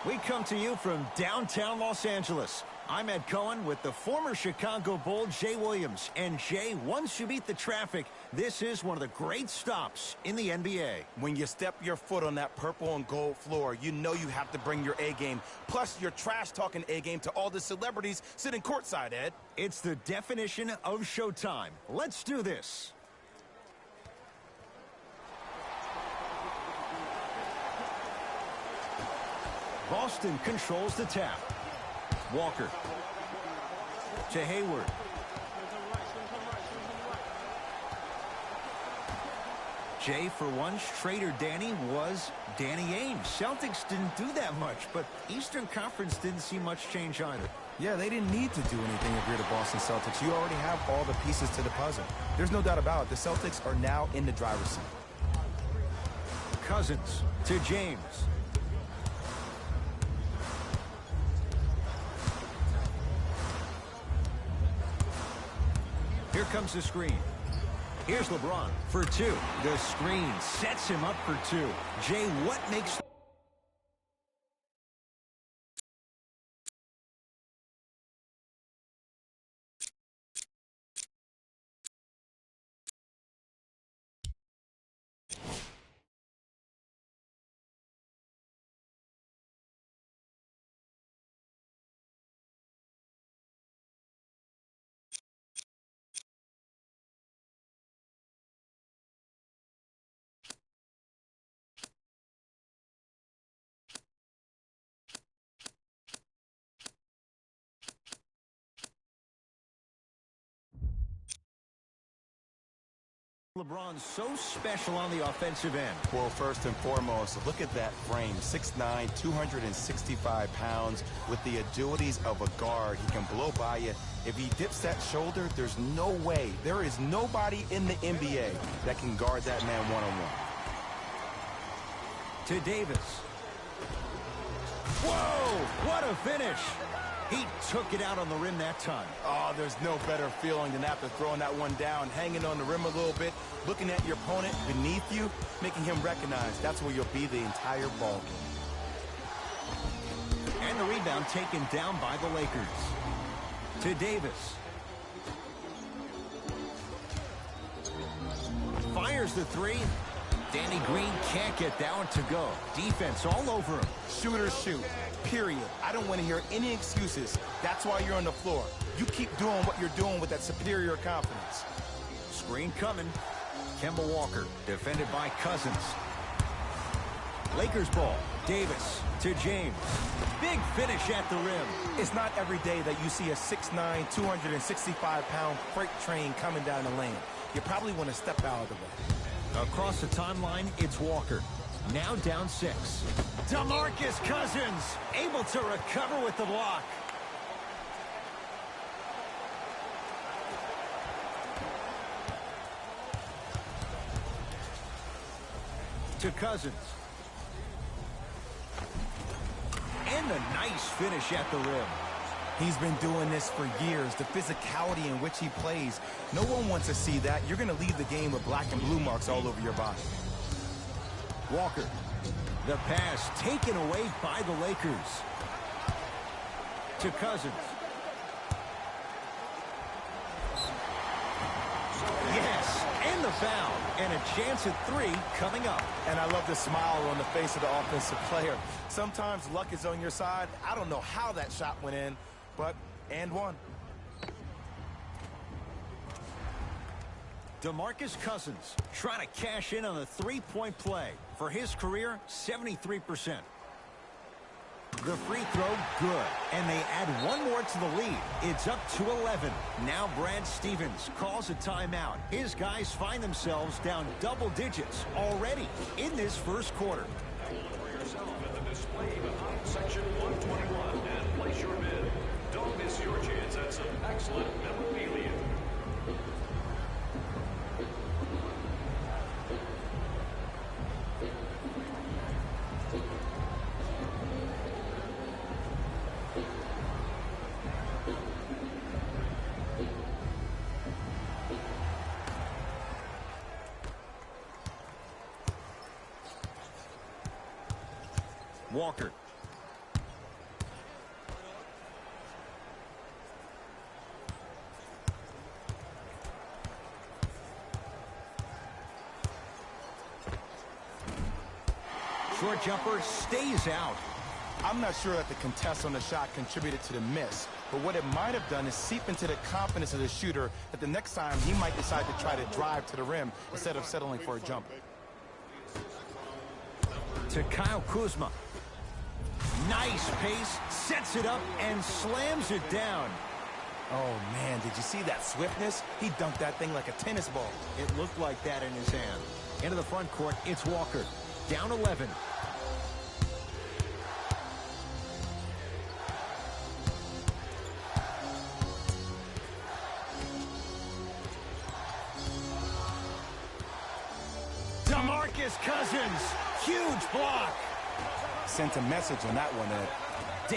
We come to you from downtown Los Angeles. I'm Ed Cohen with the former Chicago Bull, Jay Williams. And Jay, once you beat the traffic, this is one of the great stops in the NBA. When you step your foot on that purple and gold floor, you know you have to bring your A game. Plus, your trash-talking A game to all the celebrities sitting courtside, Ed. It's the definition of showtime. Let's do this. Boston controls the tap. Walker to Hayward. Jay, for once, Trader Danny was Danny Ainge. Celtics didn't do that much, but Eastern Conference didn't see much change either. Yeah, they didn't need to do anything if you're the Boston Celtics. You already have all the pieces to the puzzle. There's no doubt about it. The Celtics are now in the driver's seat. Cousins to James. Here comes the screen. Here's LeBron for two. The screen sets him up for two. Jay, what makes... LeBron's so special on the offensive end? Well, first and foremost, look at that frame. 6'9", 265 pounds with the agilities of a guard. He can blow by you. If he dips that shoulder, there's no way. There is nobody in the NBA that can guard that man one-on-one. To Davis. Whoa! What a finish! He took it out on the rim that time. Oh, there's no better feeling than after throwing that one down, hanging on the rim a little bit, looking at your opponent beneath you, making him recognize that's where you'll be the entire ball game. And the rebound taken down by the Lakers. To Davis. Fires the three. Danny Green can't get that one to go. Defense all over him. Shooters shoot. Period. I don't want to hear any excuses. That's why you're on the floor. You keep doing what you're doing with that superior confidence. Screen coming. Kemba Walker defended by Cousins. Lakers ball. Davis to James. Big finish at the rim. It's not every day that you see a 6'9", 265-pound freight train coming down the lane. You probably want to step out of the way. Across the timeline, it's Walker. Now down 6. DeMarcus Cousins able to recover with the block. To Cousins. And a nice finish at the rim. He's been doing this for years. The physicality in which he plays. No one wants to see that. You're going to leave the game with black and blue marks all over your body. Walker. The pass taken away by the Lakers. To Cousins. Yes, and the foul. And a chance at 3 coming up. And I love the smile on the face of the offensive player. Sometimes luck is on your side. I don't know how that shot went in, but and one. DeMarcus Cousins trying to cash in on the three-point play. For his career, 73%. The free throw, good. And they add one more to the lead. It's up to 11. Now Brad Stevens calls a timeout. His guys find themselves down double digits already in this first quarter. Look for yourself at the display behind section 121 and place your bid. Don't miss your chance at some excellent memorabilia. Walker. short jumper stays out. I'm not sure that the contest on the shot contributed to the miss, but what it might have done is seep into the confidence of the shooter that the next time he might decide to try to drive to the rim instead of settling for a jumper. To Kyle Kuzma. Nice pace, sets it up, and slams it down. Oh, man, did you see that swiftness? He dunked that thing like a tennis ball. It looked like that in his hand. Into the front court, it's Walker. Down 11. DeMarcus Cousins, huge block. Sent a message on that one, Ed.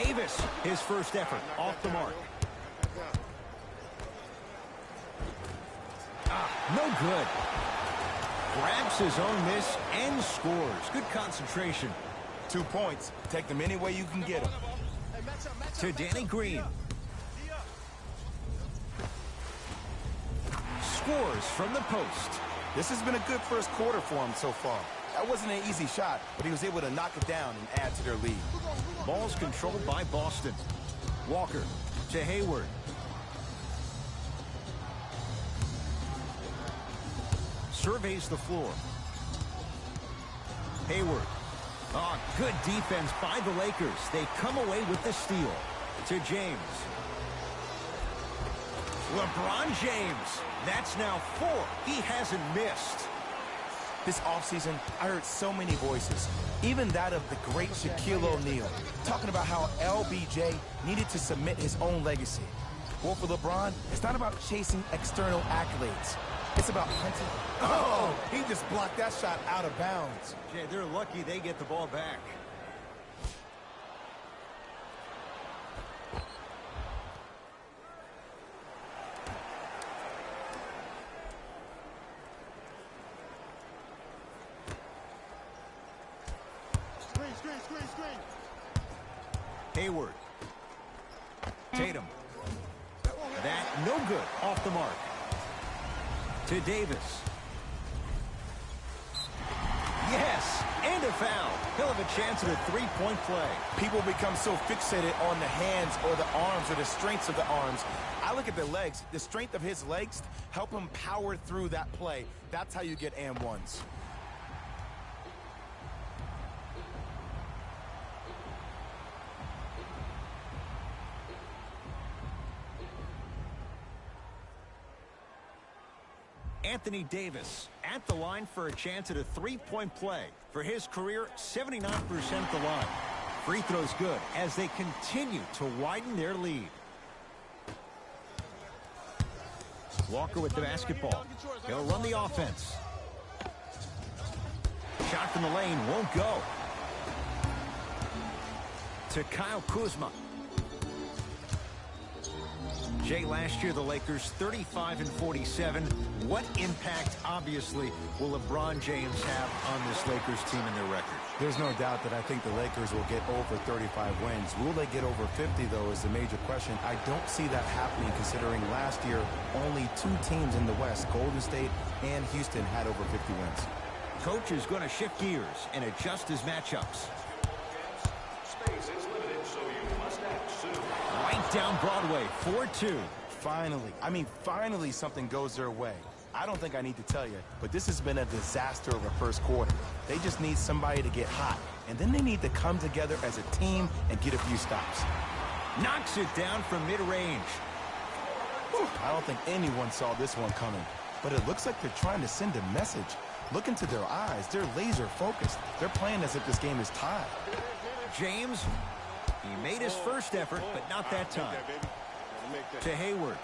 Davis, his first effort, off the mark. No good. Grabs his own miss and scores. Good concentration. 2 points. Take them any way you can get them. To Danny Green. Scores from the post. This has been a good first quarter for him so far. That wasn't an easy shot, but he was able to knock it down and add to their lead. Ball's controlled by Boston. Walker to Hayward. Surveys the floor. Hayward. Oh, good defense by the Lakers. They come away with the steal. To James. LeBron James. That's now 4. He hasn't missed. This offseason, I heard so many voices, even that of the great Shaquille O'Neal, talking about how LBJ needed to submit his own legacy. Well, for LeBron, it's not about chasing external accolades. It's about hunting. Oh, he just blocked that shot out of bounds. Jay, they're lucky they get the ball back. Hayward. Tatum. That no good. Off the mark. To Davis. Yes, and a foul. He'll have a chance at a three-point play. People become so fixated on the hands or the arms or the strengths of the arms. I look at the legs. The strength of his legs help him power through that play. That's how you get and ones. Anthony Davis at the line for a chance at a three-point play. For his career, 79% the line. Free throws good as they continue to widen their lead. Walker with the basketball. He'll run the offense. Shot from the lane won't go. To Kyle Kuzma. Jay, last year the Lakers 35-47. What impact, obviously, will LeBron James have on this Lakers team and their record? There's no doubt that I think the Lakers will get over 35 wins. Will they get over 50, though, is the major question. I don't see that happening, considering last year only 2 teams in the West, Golden State and Houston, had over 50 wins. Coach is going to shift gears and adjust his matchups. Space is limited, so you must act soon. Right down Broadway, 4-2. Finally something goes their way. I don't think I need to tell you, but this has been a disaster of a first quarter. They just need somebody to get hot, and then they need to come together as a team and get a few stops. Knocks it down from mid-range. I don't think anyone saw this one coming, but it looks like they're trying to send a message. Look into their eyes. They're laser focused. They're playing as if this game is tied. James, he made his first effort, but not that time. To Hayward.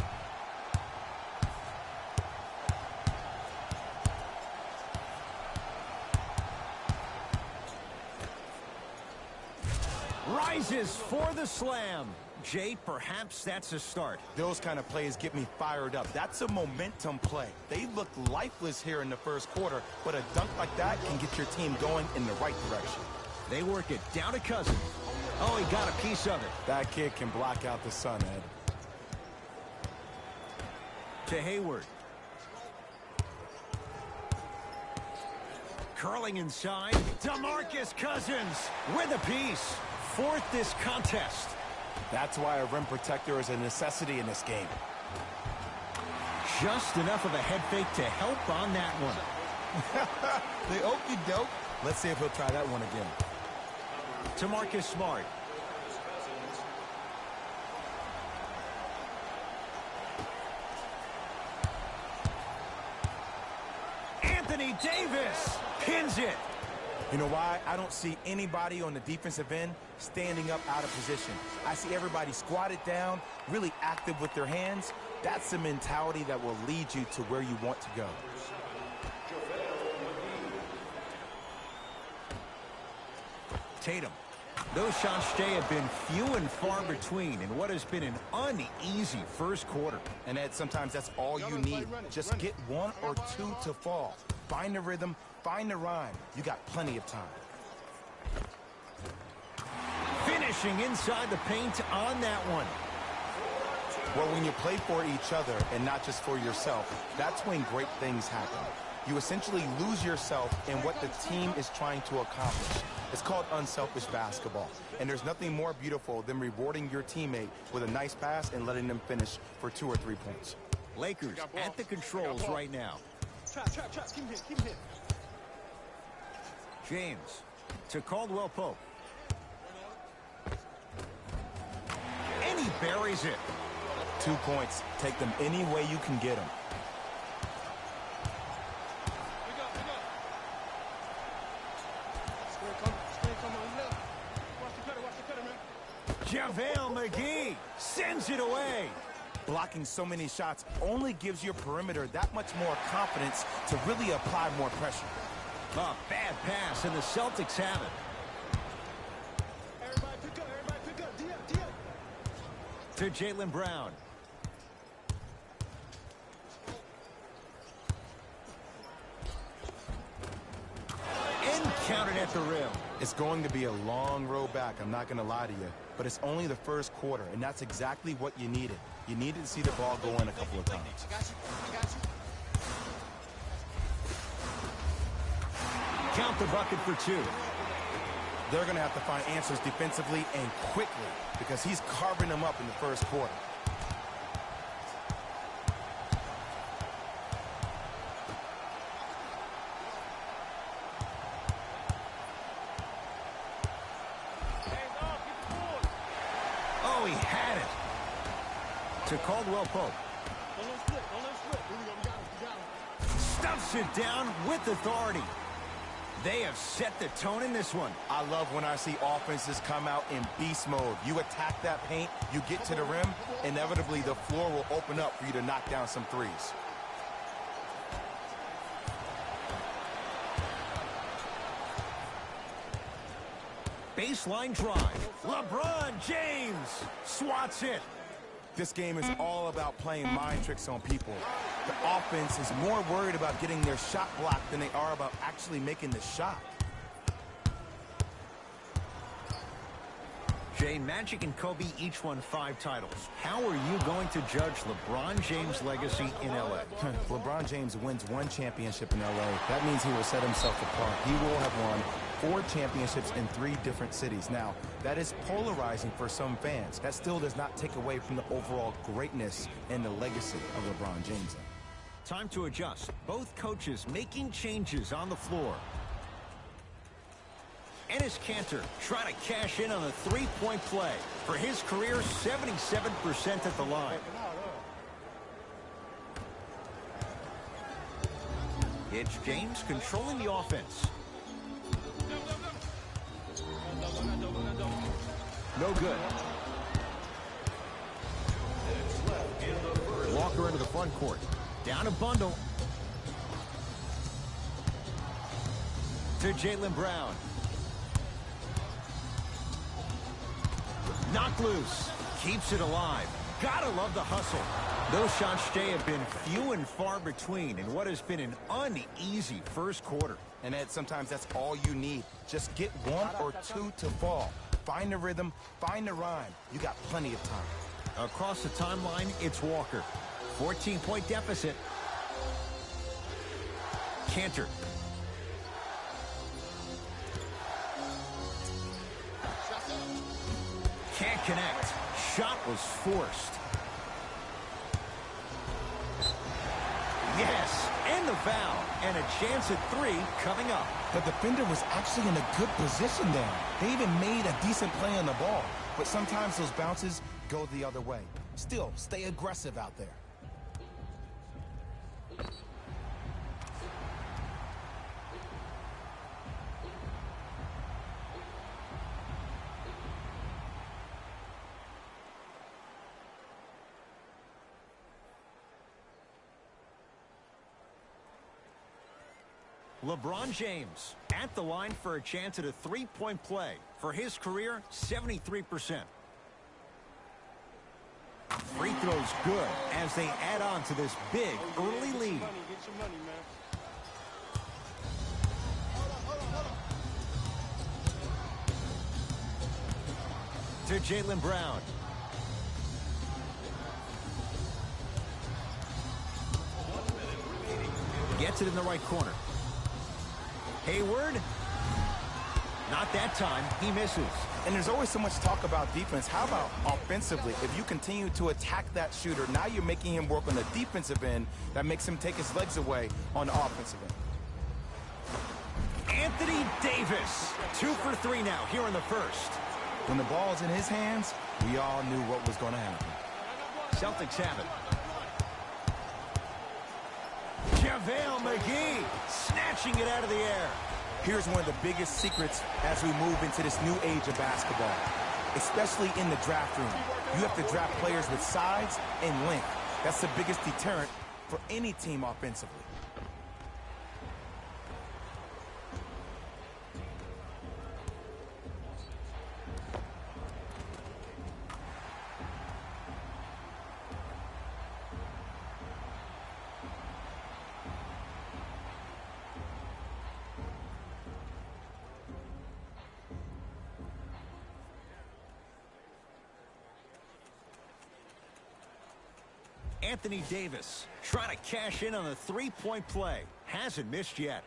Rises for the slam. Jay, perhaps that's a start. Those kind of plays get me fired up. That's a momentum play. They looked lifeless here in the first quarter, but a dunk like that can get your team going in the right direction. They work it down to Cousins. Oh, he got a piece of it. That kid can block out the sun, Ed. To Hayward. Curling inside. DeMarcus Cousins with a piece. Fourth this contest. That's why a rim protector is a necessity in this game. Just enough of a head fake to help on that one. The okie doke. Let's see if he'll try that one again. To Marcus Smart. Anthony Davis pins it. You know why? I don't see anybody on the defensive end standing up out of position. I see everybody squatted down, really active with their hands. That's the mentality that will lead you to where you want to go. Tatum. Those shots today have been few and far between in what has been an uneasy first quarter. And Ed, sometimes that's all you need. Just get one or two to fall. Find the rhythm, find the rhyme. You got plenty of time. Finishing inside the paint on that one. Well, when you play for each other and not just for yourself, that's when great things happen. You essentially lose yourself in what the team is trying to accomplish. It's called unselfish basketball. And there's nothing more beautiful than rewarding your teammate with a nice pass and letting them finish for 2 or 3 points. Lakers at the controls right now. Keep him here. James to Caldwell Pope. And he buries it. 2 points. Take them any way you can get them. JaVale McGee sends it away. Blocking so many shots only gives your perimeter that much more confidence to really apply more pressure. A bad pass, and the Celtics have it. Everybody pick up. D-up. To Jaylen Brown. And counted at the rim. It's going to be a long road back, I'm not going to lie to you. But it's only the first quarter, and that's exactly what you needed. You needed to see the ball go in a couple of times. Count the bucket for 2. They're going to have to find answers defensively and quickly because he's carving them up in the first quarter. Oh, he had it. To Caldwell Pope. Don't let him split. Here we go. We got him. Stuffs it down with authority. They have set the tone in this one. I love when I see offenses come out in beast mode. You attack that paint, you get to the rim, inevitably the floor will open up for you to knock down some threes. Baseline drive. LeBron James swats it. This game is all about playing mind tricks on people. The offense is more worried about getting their shot blocked than they are about actually making the shot. Jay, Magic and Kobe each won 5 titles. How are you going to judge LeBron James' legacy in L.A.? LeBron James wins 1 championship in L.A. That means he will set himself apart. He will have won 4 championships in 3 different cities. Now, that is polarizing for some fans. That still does not take away from the overall greatness and the legacy of LeBron James. Time to adjust. Both coaches making changes on the floor. Enes Kanter trying to cash in on a 3-point play. For his career, 77% at the line. It's James controlling the offense. No good. Walker into the front court. Down a bundle. To Jaylen Brown. Knocked loose. Keeps it alive. Gotta love the hustle. Those shots today have been few and far between in what has been an uneasy first quarter. And Ed, sometimes that's all you need. Just get 1 or 2 to fall. Find the rhythm, find the rhyme. You got plenty of time. Across the timeline, it's Walker. 14-point deficit. Kanter. Can't connect. Shot was forced. Yes, and the foul. And a chance at 3 coming up. The defender was actually in a good position there. They even made a decent play on the ball. But sometimes those bounces go the other way. Still, stay aggressive out there. LeBron James at the line for a chance at a three-point play. For his career, 73%. Free throws good as they add on to this big early lead. Get your money, man. To Jaylen Brown. Gets it in the right corner. Hayward. Not that time. He misses. And there's always so much talk about defense. How about offensively? If you continue to attack that shooter, now you're making him work on the defensive end. That makes him take his legs away on the offensive end. Anthony Davis. 2 for 3 now here in the first. When the ball's in his hands, we all knew what was going to happen. Celtics have it. JaVale McGee snatching it out of the air. Here's one of the biggest secrets as we move into this new age of basketball, especially in the draft room. You have to draft players with size and length. That's the biggest deterrent for any team offensively. Anthony Davis trying to cash in on a three-point play. Hasn't missed yet.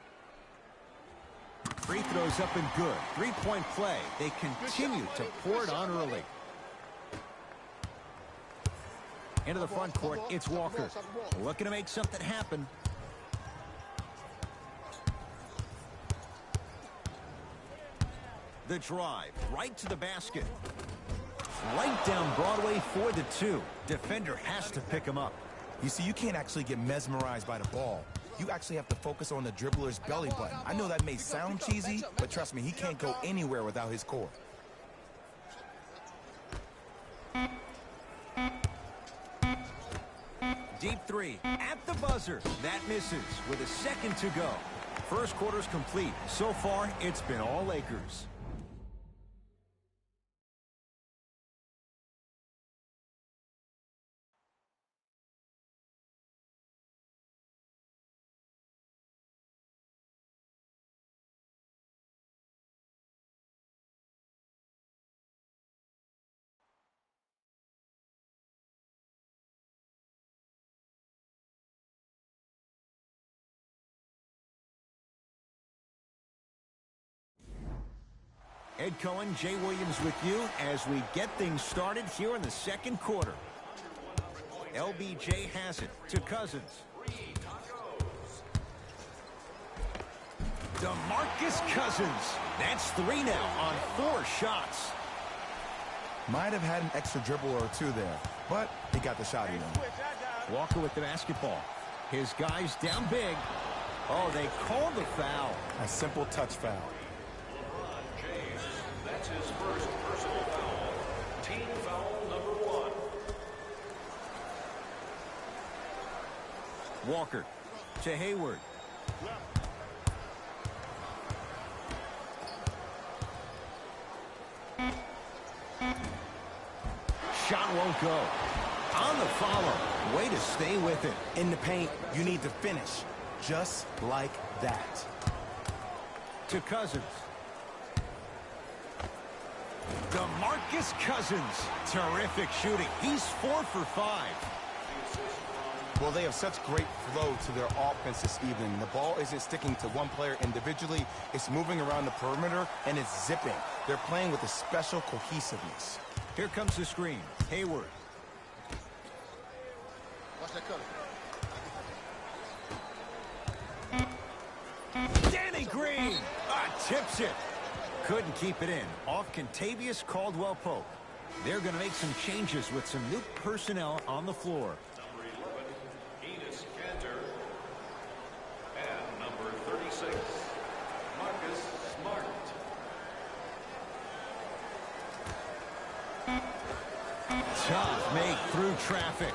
Free throws up and good. Three-point play. They continue to pour it on early. Into the front court, it's Walker. Looking to make something happen. The drive, right to the basket. Right down Broadway for the 2. Defender has to pick him up. You see, you can't actually get mesmerized by the ball. You actually have to focus on the dribbler's belly button. I know that may sound cheesy, but trust me, he can't go anywhere without his core. Deep 3 at the buzzer. That misses with a second to go. First quarter's complete. So far, it's been all Lakers. Ed Cohen, Jay Williams with you as we get things started here in the second quarter. LBJ has it to Cousins. DeMarcus Cousins. That's 3 now on 4 shots. Might have had an extra dribble or 2 there, but he got the shot in. Walker with the basketball. His guys down big. Oh, they called the foul. A simple touch foul. That's his first personal foul. Team foul number 1. Walker to Hayward. Shot won't go. On the follow. Way to stay with it. In the paint, you need to finish just like that. To Cousins. DeMarcus Cousins. Terrific shooting. He's 4 for 5. Well, they have such great flow to their offense this evening. The ball isn't sticking to one player individually. It's moving around the perimeter, and it's zipping. They're playing with a special cohesiveness. Here comes the screen. Hayward. Watch that cutter. Danny Green tips it. Couldn't keep it in. Off Contavious Caldwell-Pope. They're going to make some changes with some new personnel on the floor. Number 11, Enes Kanter. And number 36, Marcus Smart. Tough make through traffic.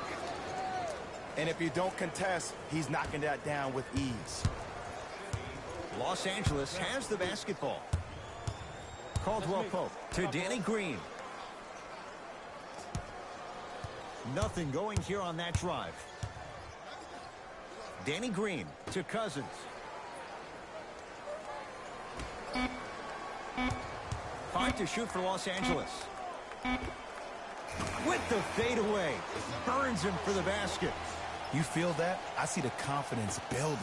And if you don't contest, he's knocking that down with ease. Los Angeles has the basketball. Caldwell-Pope to Danny Green. Nothing going here on that drive. Danny Green to Cousins. Five to shoot for Los Angeles. With the fadeaway. Burns him for the basket. You feel that? I see the confidence building.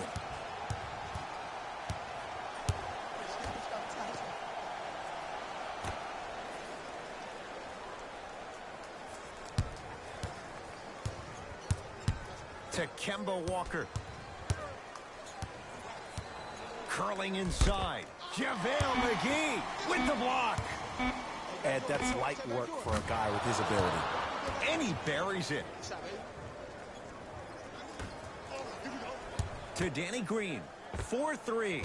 To Kemba Walker. Curling inside. JaVale McGee with the block. Ed, that's light work for a guy with his ability. And he buries it. To Danny Green. 4-3.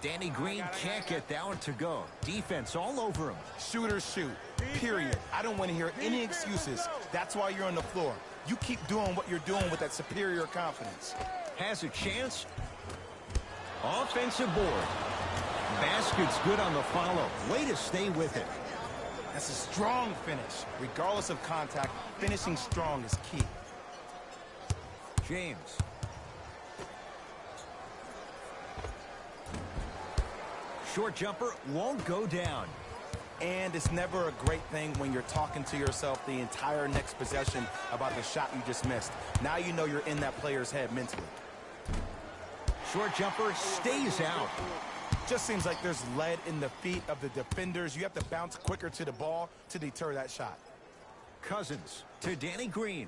Danny Green can't get that one to go. Defense all over him. Shooters shoot. Period. I don't want to hear any excuses. That's why you're on the floor. You keep doing what you're doing with that superior confidence. Has a chance. Offensive board. Basket's good on the follow. Way to stay with it. That's a strong finish. Regardless of contact, finishing strong is key. James. Short jumper won't go down. And it's never a great thing when you're talking to yourself the entire next possession about the shot you just missed. Now you know you're in that player's head mentally. Short jumper stays out. Just seems like there's lead in the feet of the defenders. You have to bounce quicker to the ball to deter that shot. Cousins to Danny Green.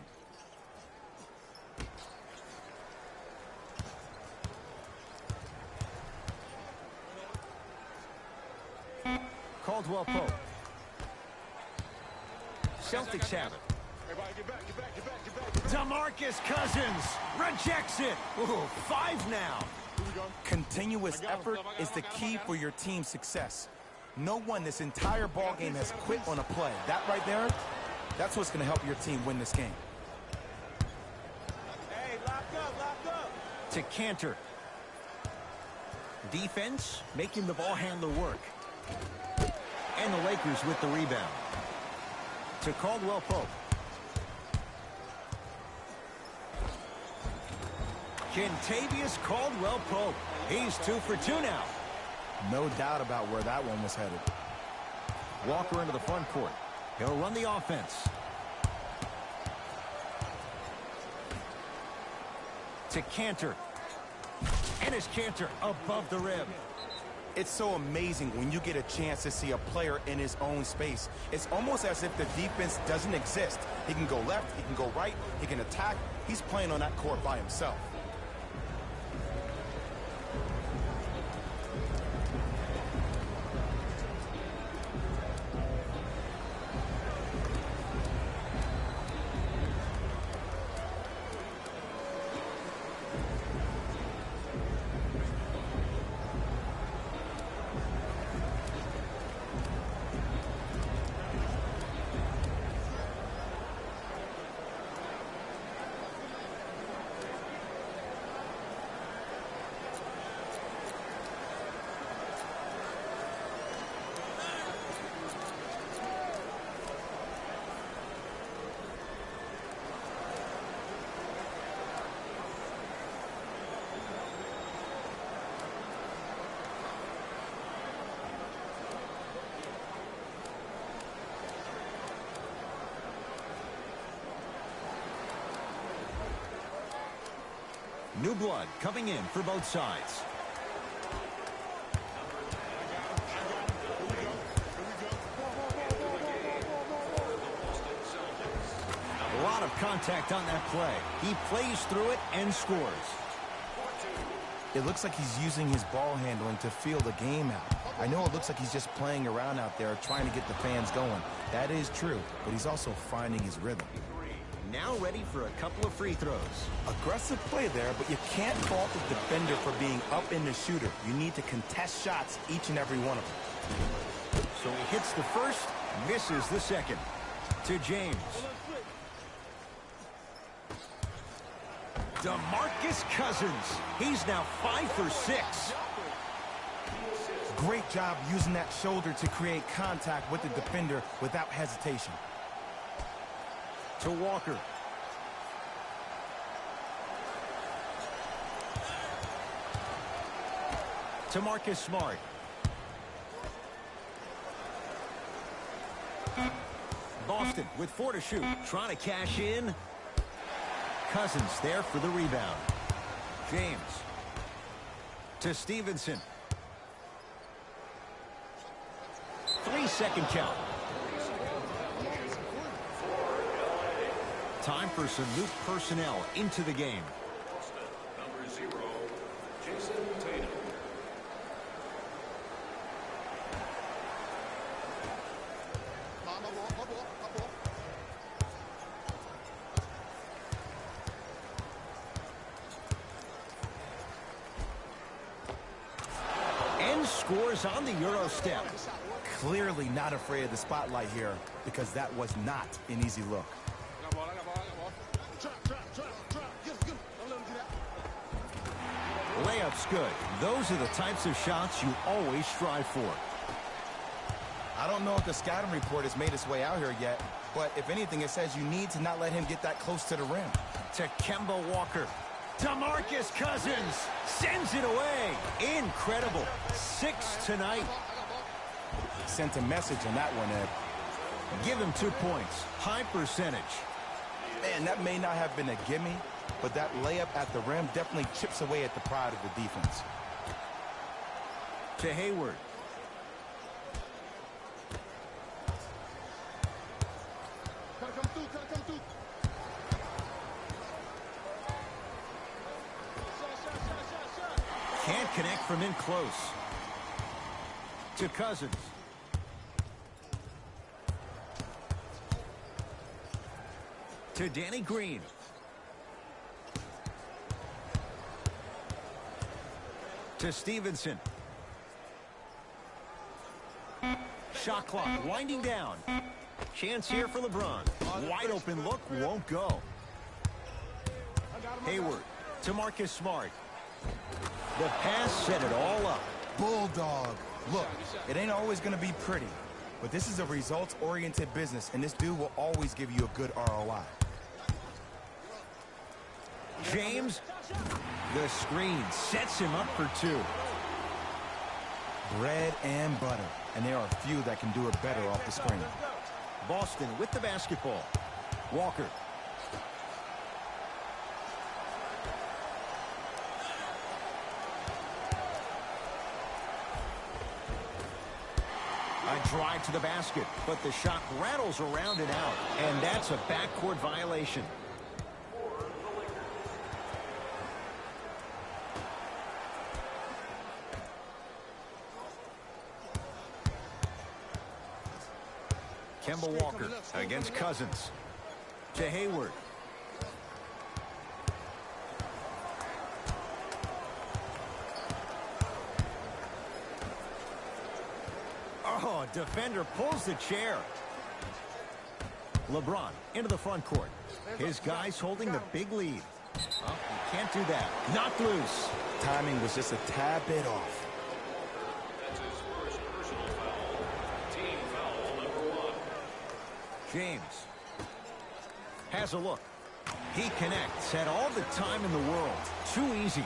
Caldwell-Pope. Celtics have it. Everybody get back, get back, get back, get back, get back. DeMarcus Cousins rejects it. Ooh, 5 now. Here we go. Continuous effort is the key for your team's success. No one this entire ball game has quit on a play. That right there, that's what's going to help your team win this game. Hey, lock up. To Kanter. Defense making the ball handler work. And the Lakers with the rebound. To Caldwell-Pope. Kentavious Caldwell-Pope. He's 2 for 2 now. No doubt about where that one was headed. Walker into the front court. He'll run the offense. To Kanter. And it's Kanter above the rim. It's so amazing when you get a chance to see a player in his own space. It's almost as if the defense doesn't exist. He can go left, he can go right, he can attack. He's playing on that court by himself. New blood coming in for both sides. lot of contact on that play. He plays through it and scores. It looks like he's using his ball handling to feel the game out. I know it looks like he's just playing around out there trying to get the fans going. That is true, but he's also finding his rhythm. Now ready for a couple of free throws. Aggressive play there, but you can't fault the defender for being up in the shooter. You need to contest shots, each and every one of them. So he hits the first, misses the second. To James. DeMarcus Cousins. He's now 5 for 6. Great job using that shoulder to create contact with the defender without hesitation. To Walker. To Marcus Smart. Boston with 4 to shoot. Trying to cash in. Cousins there for the rebound. James. To Stevenson. 3-second count. Time for some new personnel into the game. Number 0, Jason Tatum. And scores on the Euro step. Clearly not afraid of the spotlight here because that was not an easy look. Layup's good. Those are the types of shots you always strive for. I don't know if the scouting report has made its way out here yet, but if anything, it says you need to not let him get that close to the rim. To Kemba Walker. DeMarcus Cousins sends it away. Incredible. 6 tonight. Sent a message on that one, Ed. Give him 2 points. High percentage. Man, that may not have been a gimme, but that layup at the rim definitely chips away at the pride of the defense. To Hayward. Can't connect from in close. To Cousins. To Danny Green. To Stevenson. Shot clock winding down. Chance here for LeBron. Wide open look, won't go. Hayward to Marcus Smart. The pass set it all up. Bulldog. Look, it ain't always going to be pretty, but this is a results-oriented business, and this dude will always give you a good ROI. James, the screen sets him up for 2. Bread and butter, and there are few that can do it better off the screen. Boston with the basketball. Walker. A drive to the basket, but the shot rattles around and out, and that's a backcourt violation. Kemba Walker against Cousins. To Hayward. Oh, defender pulls the chair. LeBron into the front court. His guys holding the big lead. Oh, you can't do that. Knocked loose. Timing was just a tad bit off. That's his first personal foul. Team foul number 1. James has a look. He connects, had all the time in the world. Too easy.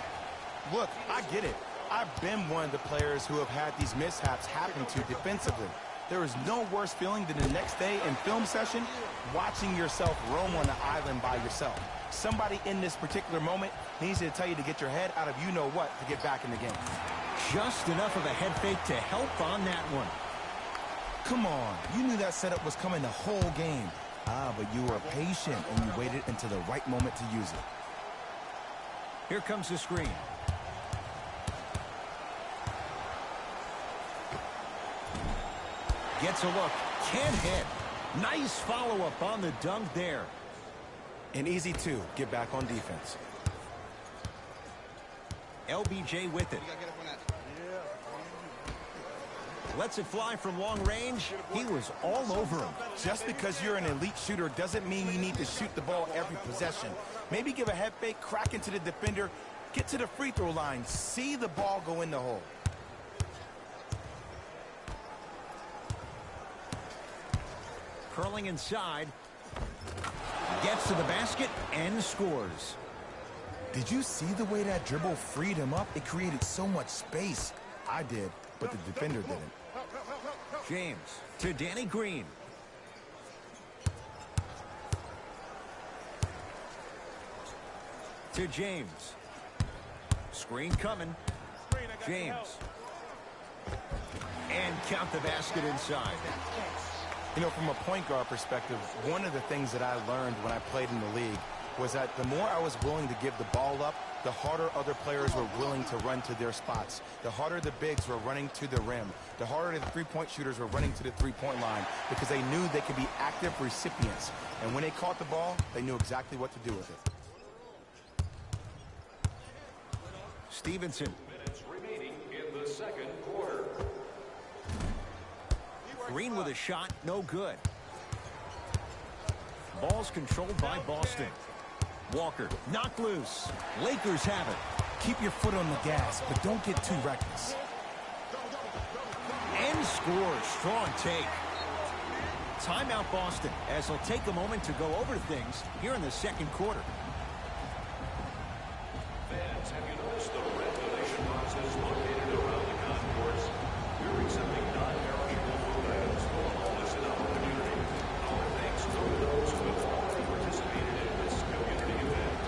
Look, I get it. I've been one of the players who have had these mishaps happen to defensively. There is no worse feeling than the next day in film session watching yourself roam on the island by yourself. Somebody in this particular moment needs to tell you to get your head out of you-know-what to get back in the game. Just enough of a head fake to help on that one. Come on, you knew that setup was coming the whole game. But you were patient and you waited until the right moment to use it. Here comes the screen. Gets a look. Can't hit. Nice follow-up on the dunk there. And easy, too. Get back on defense. LBJ with it. Lets it fly from long range. He was all over him. Just because you're an elite shooter doesn't mean you need to shoot the ball every possession. Maybe give a head fake, crack into the defender, get to the free throw line, see the ball go in the hole. Curling inside. Gets to the basket and scores. Did you see the way that dribble freed him up? It created so much space. I did, but the defender didn't. James to Danny Green. To James. Screen coming. James. And count the basket inside. You know, from a point guard perspective, one of the things that I learned when I played in the league was that the more I was willing to give the ball up, the harder other players were willing to run to their spots. The harder the bigs were running to the rim. The harder the three-point shooters were running to the three-point line because they knew they could be active recipients. And when they caught the ball, they knew exactly what to do with it. Stevenson. Minutes remaining in the second quarter. Green with a shot, no good. Ball's controlled by Boston. Walker, knocked loose. Lakers have it. Keep your foot on the gas, but don't get too reckless. And scores. Strong take. Timeout Boston, as they'll take a moment to go over things here in the second quarter. Fans, have you noticed the red donation boxes located around the concourse? We're accepting non-perishable food items for the homeless in our community. Our thanks go to those who have already participated in this community event.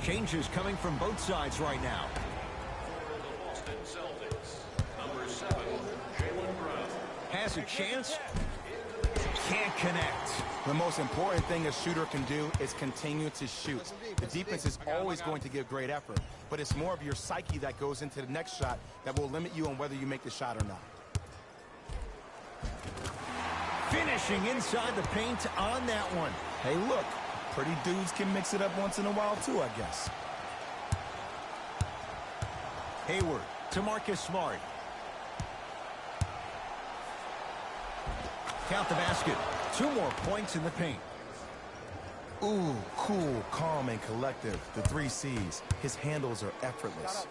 Changes coming from both sides right now. For the Boston Celtics, number 7, Jaylen Brown. Has a chance. Can't connect. The most important thing a shooter can do is continue to shoot. The defense is always going to give great effort, but it's more of your psyche that goes into the next shot that will limit you on whether you make the shot or not. Finishing inside the paint on that one. Hey, look, pretty dudes can mix it up once in a while too, I guess. Hayward to Marcus Smart. Count the basket. 2 more points in the paint. Ooh, cool, calm, and collective. The 3 C's. His handles are effortless.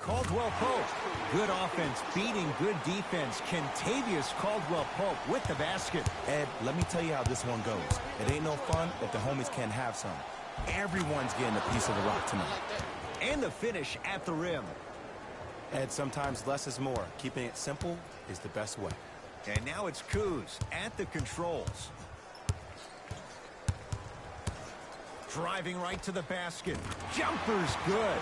Caldwell Pope. Good offense beating good defense. Kentavious Caldwell Pope with the basket. Ed, let me tell you how this one goes. It ain't no fun if the homies can't have some. Everyone's getting a piece of the rock tonight. And the finish at the rim. Ed, sometimes less is more. Keeping it simple is the best way. And now it's Kuz at the controls. Driving right to the basket. Jumper's good.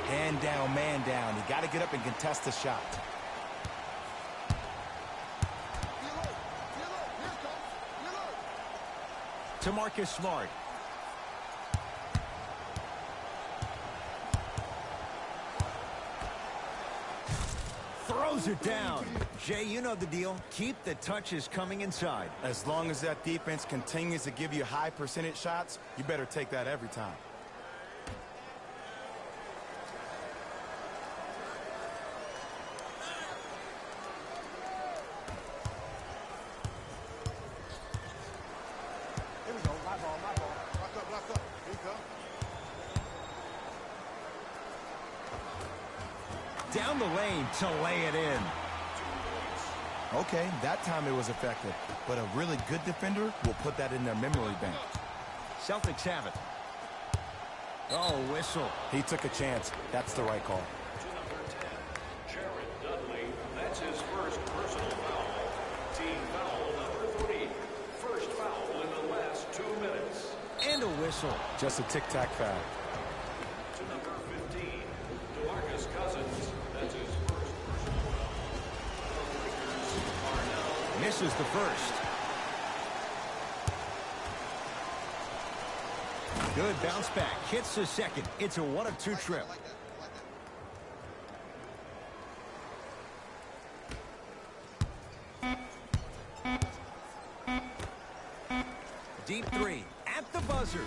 Hand down, man down. You got to get up and contest the shot. To Marcus Smart. Throws it down. Jay, you know the deal. Keep the touches coming inside. As long as that defense continues to give you high percentage shots, you better take that every time. Here we go. My ball, my ball. Block up. Here you go. Down the lane to lay it in. Okay, that time it was effective. But a really good defender will put that in their memory bank. Celtics have it. Oh, whistle. He took a chance. That's the right call. To number 10, Jared Dudley. That's his first personal foul. Team foul number 3. whistle. Just a tic-tac fact. To number 15, DeMarcus Cousins. That's his first personal foul. The Lakers are now Misses the first. Good bounce back. Hits the second. It's a 1-of-2 trip. Deep three at the buzzer.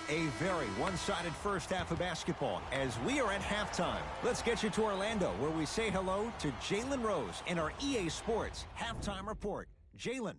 A very one-sided first half of basketball as we are at halftime. Let's get you to Orlando where we say hello to Jalen Rose in our EA Sports Halftime Report. Jalen.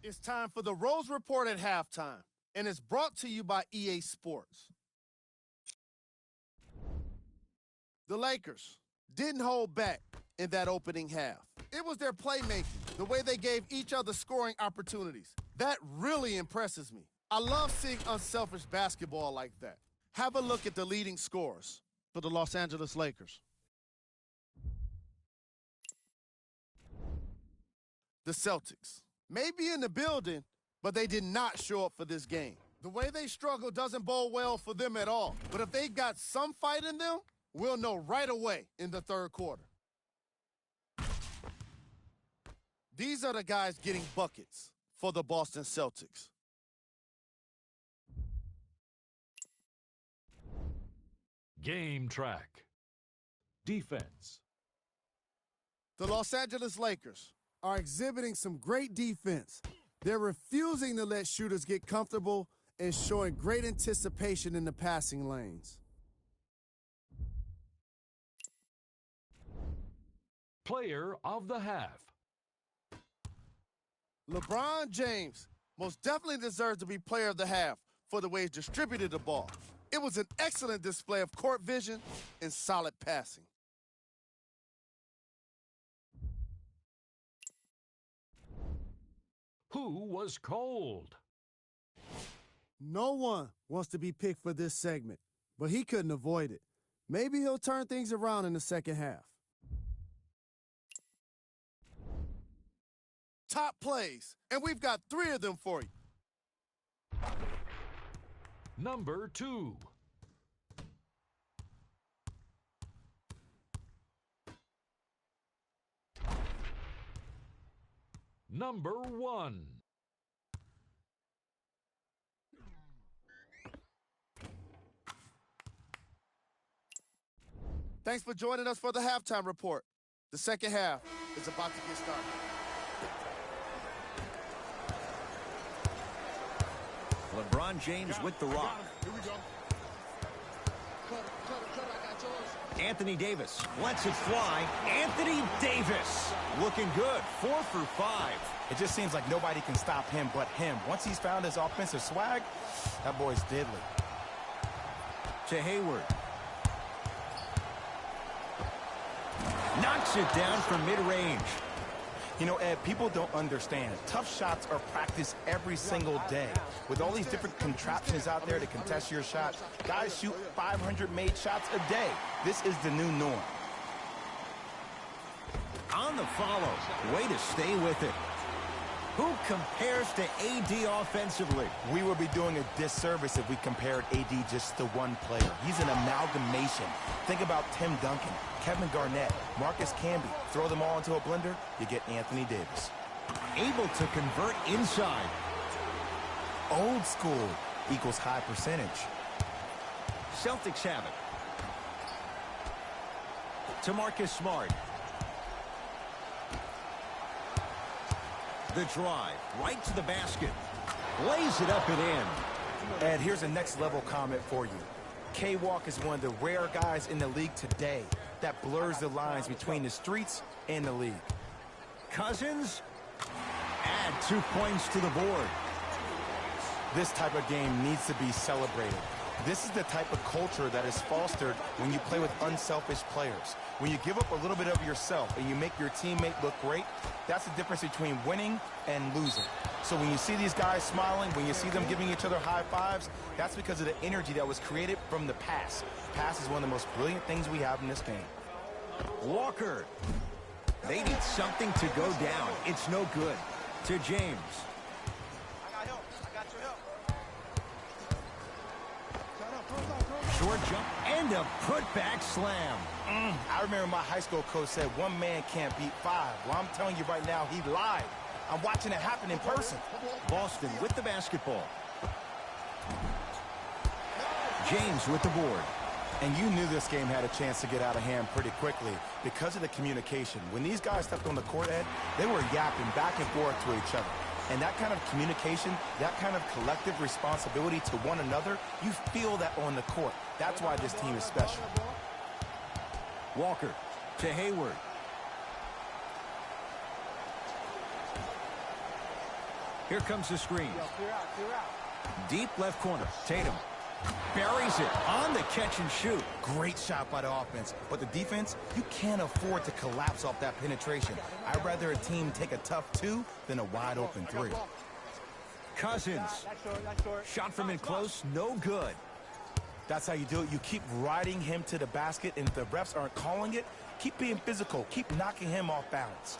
It's time for the Rose Report at halftime, and it's brought to you by EA Sports. The Lakers didn't hold back in that opening half. It was their playmaking, the way they gave each other scoring opportunities. That really impresses me. I love seeing unselfish basketball like that. Have a look at the leading scorers for the Los Angeles Lakers. The Celtics may be in the building, but they did not show up for this game. The way they struggle doesn't bode well for them at all. But if they've got some fight in them, we'll know right away in the third quarter. These are the guys getting buckets for the Boston Celtics. Game track. Defense. The Los Angeles Lakers are exhibiting some great defense. They're refusing to let shooters get comfortable and showing great anticipation in the passing lanes. Player of the half. LeBron James most definitely deserves to be player of the half for the way he distributed the ball. It was an excellent display of court vision and solid passing. Who was cold? No one wants to be picked for this segment, but he couldn't avoid it. Maybe he'll turn things around in the second half. Top plays, and we've got 3 of them for you. Number 2. Number 1. Thanks for joining us for the halftime report. The second half is about to get started. LeBron James with the rock. Here we go. Cut, I got yours. Anthony Davis lets it fly. Anthony Davis looking good. 4 for 5. It just seems like nobody can stop him but him. Once he's found his offensive swag, that boy's deadly. To Hayward. Knocks it down from mid-range. You know, Ed, people don't understand. Tough shots are practiced every single day. With all these different contraptions out there to contest your shot, guys shoot 500 made shots a day. This is the new norm. On the follow. Way to stay with it. Who compares to AD offensively? We would be doing a disservice if we compared AD just to one player. He's an amalgamation. Think about Tim Duncan, Kevin Garnett, Marcus Camby. Throw them all into a blender, you get Anthony Davis. Able to convert inside. Old school equals high percentage. Celtics have it. To Marcus Smart. The drive, right to the basket. Lays it up and in. Ed, here's a next level comment for you. K-Walk is one of the rare guys in the league today that blurs the lines between the streets and the league. Cousins add 2 points to the board. This type of game needs to be celebrated. This is the type of culture that is fostered when you play with unselfish players. When you give up a little bit of yourself and you make your teammate look great, that's the difference between winning and losing. So when you see these guys smiling, when you see them giving each other high fives, that's because of the energy that was created from the pass. Pass is one of the most brilliant things we have in this game. Walker. They need something to go down. It's no good. To James. Short jump and a putback slam. I remember my high school coach said one man can't beat five. Well, I'm telling you right now, he lied. I'm watching it happen in person. Boston with the basketball. James with the board. And you knew this game had a chance to get out of hand pretty quickly because of the communication. When these guys stepped on the court, Ed, they were yapping back and forth to each other. And that kind of communication, that kind of collective responsibility to one another, you feel that on the court. That's why this team is special. Walker to Hayward. Here comes the screen. Deep left corner. Tatum buries it on the catch and shoot. Great shot by the offense. But the defense, you can't afford to collapse off that penetration. I'd rather a team take a tough two than a wide open three. Cousins. Shot from in close. No good. That's how you do it. You keep riding him to the basket, and if the refs aren't calling it, keep being physical. Keep knocking him off balance.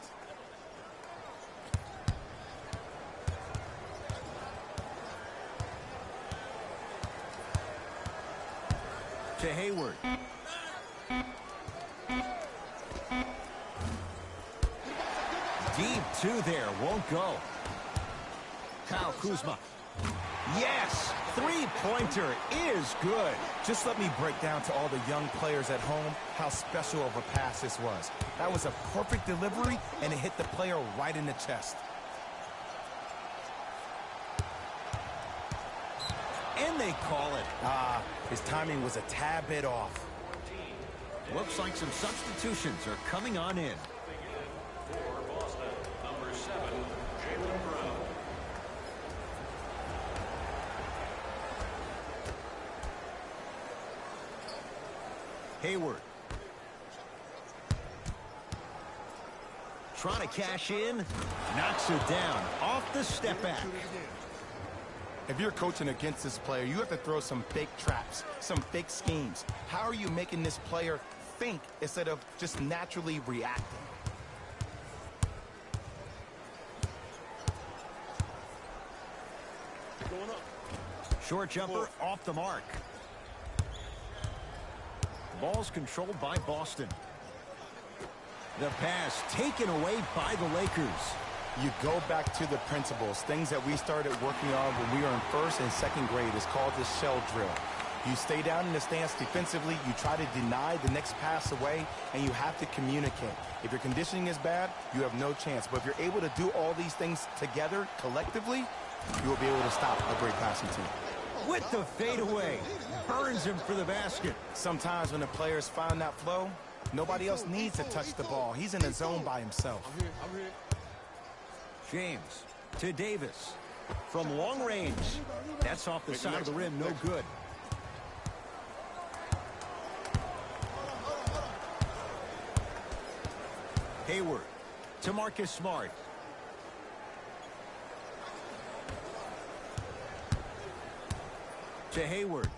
To Hayward. Deep two there. Won't go. Kyle Kuzma. Yes! Three-pointer is good. Just let me break down to all the young players at home how special of a pass this was. That was a perfect delivery, and it hit the player right in the chest. And they call it. His timing was a tad bit off. Looks like some substitutions are coming on in. For Boston, number 7, Jaylen Brown. Hayward. Trying to cash in. Knocks it down. Off the step back. If you're coaching against this player, you have to throw some fake traps, some fake schemes. How are you making this player think instead of just naturally reacting? Short jumper off the mark. Ball's controlled by Boston. The pass taken away by the Lakers. You go back to the principles, things that we started working on when we were in first and second grade. Is called the shell drill. You stay down in the stance defensively, you try to deny the next pass away, and you have to communicate. If your conditioning is bad, you have no chance. But if you're able to do all these things together, collectively, you will be able to stop a great passing team. With the fadeaway, burns him for the basket. Sometimes when the players find that flow, nobody else needs to touch the ball. He's in the zone by himself. James to Davis. From long range. That's off the side of the rim, no good. Hayward to Marcus Smart. To Hayward.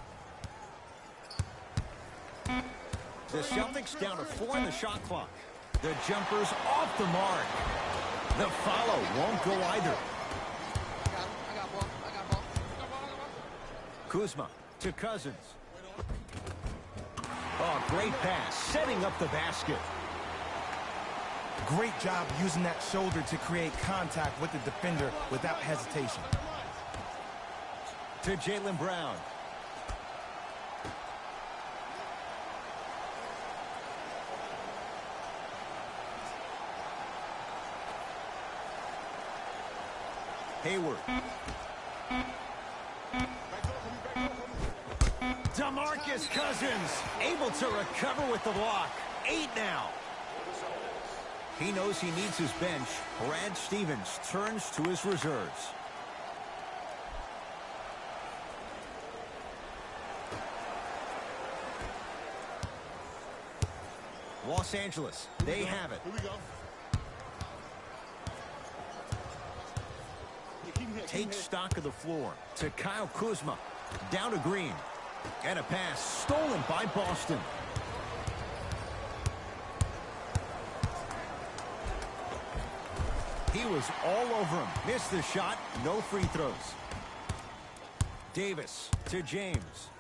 The Celtics down to 4 in the shot clock. The jumper's off the mark. The follow won't go either. Kuzma to Cousins. Oh, great pass, setting up the basket. Great job using that shoulder to create contact with the defender without hesitation. To Jaylen Brown. Hayward. DeMarcus Cousins able to recover with the block. 8 now. He knows he needs his bench. Brad Stevens turns to his reserves. Los Angeles, they have it. Here we go. Take stock of the floor to Kyle Kuzma. Down to Green. And a pass stolen by Boston. He was all over him. Missed the shot. No free throws. Davis to James.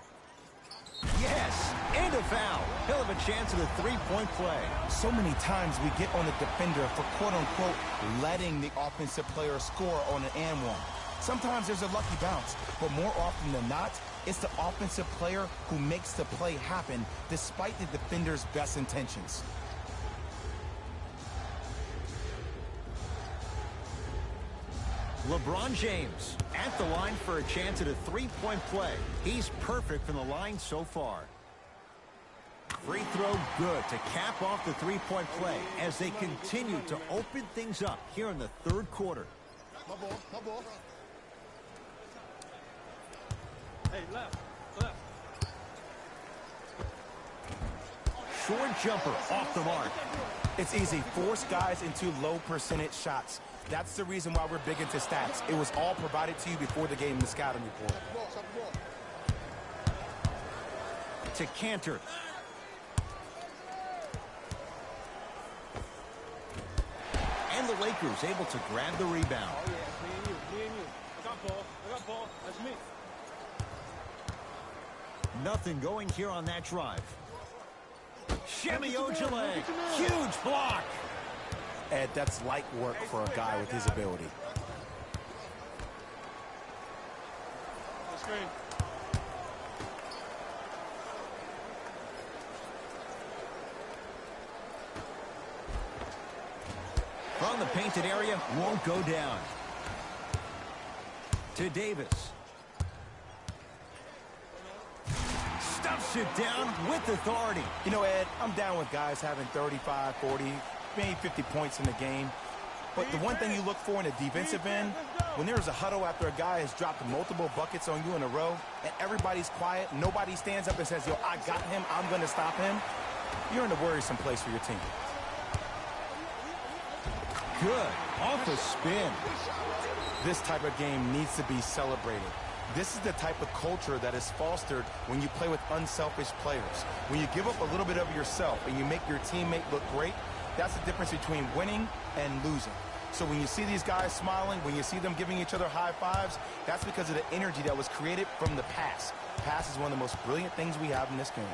Yes, and a foul. He'll have a chance at a three-point play. So many times we get on the defender for quote-unquote letting the offensive player score on an and one. Sometimes there's a lucky bounce, but more often than not, it's the offensive player who makes the play happen despite the defender's best intentions. LeBron James at the line for a chance at a three-point play. He's perfect from the line so far. Free throw good to cap off the three-point play as they continue to open things up here in the third quarter. My ball. Hey, left. Short jumper off the mark. It's easy. Force guys into low percentage shots. That's the reason why we're big into stats. It was all provided to you before the game in the scouting report. To Cantor. And the Lakers able to grab the rebound. Oh, yeah, me and you. I got ball. That's me. Nothing going here on that drive. Shemi Ojale. Huge block. Ed, that's light work for a guy with his ability. Screen. From the painted area, won't go down. To Davis. Stuffs it down with authority. You know, Ed, I'm down with guys having 35, 40, maybe 50 points in the game. But the one thing you look for in a defensive end, when there's a huddle after a guy has dropped multiple buckets on you in a row, and everybody's quiet, nobody stands up and says, yo, I got him, I'm going to stop him, you're in a worrisome place for your team. Good. Off a spin. This type of game needs to be celebrated. This is the type of culture that is fostered when you play with unselfish players. When you give up a little bit of yourself and you make your teammate look great, that's the difference between winning and losing. So when you see these guys smiling, when you see them giving each other high fives, that's because of the energy that was created from the pass. Pass is one of the most brilliant things we have in this game.